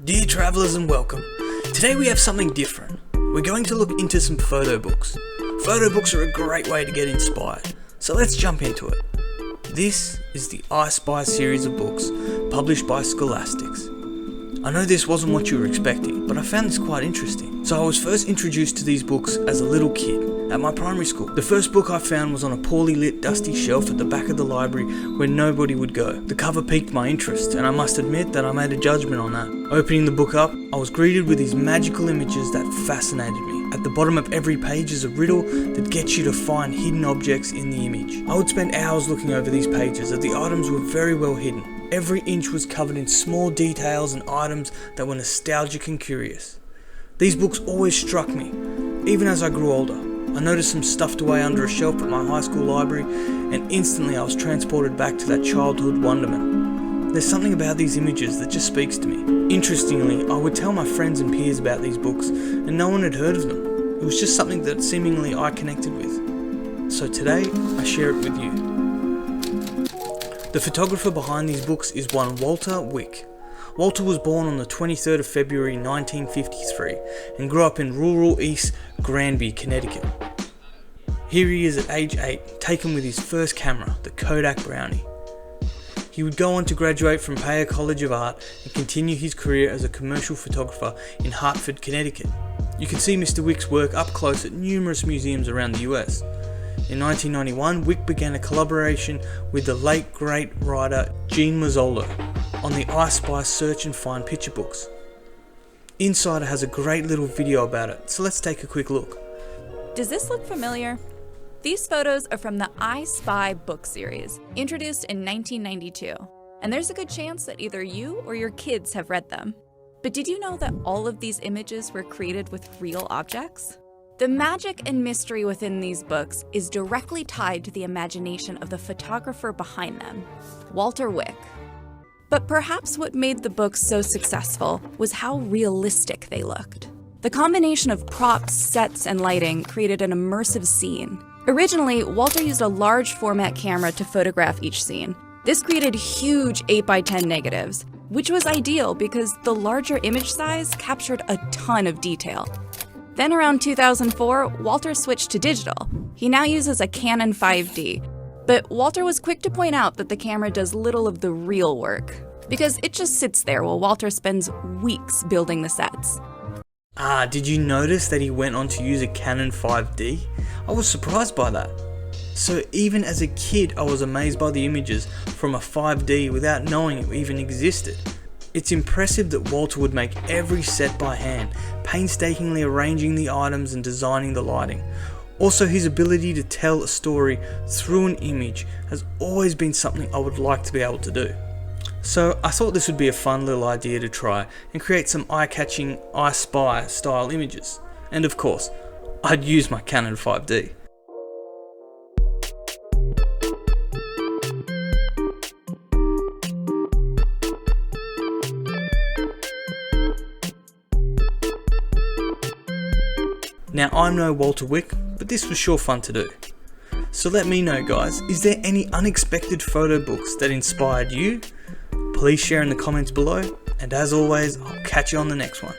Dear travellers and welcome. Today we have something different. We're going to look into some photo books. Photo books are a great way to get inspired, so let's jump into it. This is the I Spy series of books published by Scholastics. I know this wasn't what you were expecting, but I found this quite interesting. So I was first introduced to these books as a little kid at my primary school. The first book I found was on a poorly lit dusty shelf at the back of the library where nobody would go. The cover piqued my interest, and I must admit that I made a judgment on that. Opening the book up, I was greeted with these magical images that fascinated me. At the bottom of every page is a riddle that gets you to find hidden objects in the image. I would spend hours looking over these pages as the items were very well hidden. Every inch was covered in small details and items that were nostalgic and curious. These books always struck me, even as I grew older. I noticed some stuffed away under a shelf at my high school library, and instantly I was transported back to that childhood wonderment. There's something about these images that just speaks to me. Interestingly, I would tell my friends and peers about these books, and no one had heard of them. It was just something that seemingly I connected with. So today, I share it with you. The photographer behind these books is one Walter Wick. Walter was born on the 23rd of February 1953 and grew up in rural East Granby, Connecticut. Here he is at age 8, taken with his first camera, the Kodak Brownie. He would go on to graduate from Payer College of Art and continue his career as a commercial photographer in Hartford, Connecticut. You can see Mr. Wick's work up close at numerous museums around the US. In 1991, Wick began a collaboration with the late great writer Gene Mazzolo on the I Spy search and find picture books. Insider has a great little video about it, so let's take a quick look. Does this look familiar? These photos are from the I Spy book series, introduced in 1992, and there's a good chance that either you or your kids have read them. But did you know that all of these images were created with real objects? The magic and mystery within these books is directly tied to the imagination of the photographer behind them, Walter Wick. But perhaps what made the books so successful was how realistic they looked. The combination of props, sets, and lighting created an immersive scene. Originally, Walter used a large format camera to photograph each scene. This created huge 8x10 negatives, which was ideal because the larger image size captured a ton of detail. Then around 2004, Walter switched to digital. He now uses a Canon 5D, but Walter was quick to point out that the camera does little of the real work, because it just sits there while Walter spends weeks building the sets. Did you notice that he went on to use a Canon 5D? I was surprised by that. So even as a kid, I was amazed by the images from a 5D without knowing it even existed. It's impressive that Walter would make every set by hand, painstakingly arranging the items and designing the lighting. Also, his ability to tell a story through an image has always been something I would like to be able to do. So I thought this would be a fun little idea to try and create some eye-catching I Spy style images. And of course, I'd use my Canon 5D. Now, I'm no Walter Wick, but this was sure fun to do. So let me know, guys, is there any unexpected photo books that inspired you? Please share in the comments below, and as always, I'll catch you on the next one.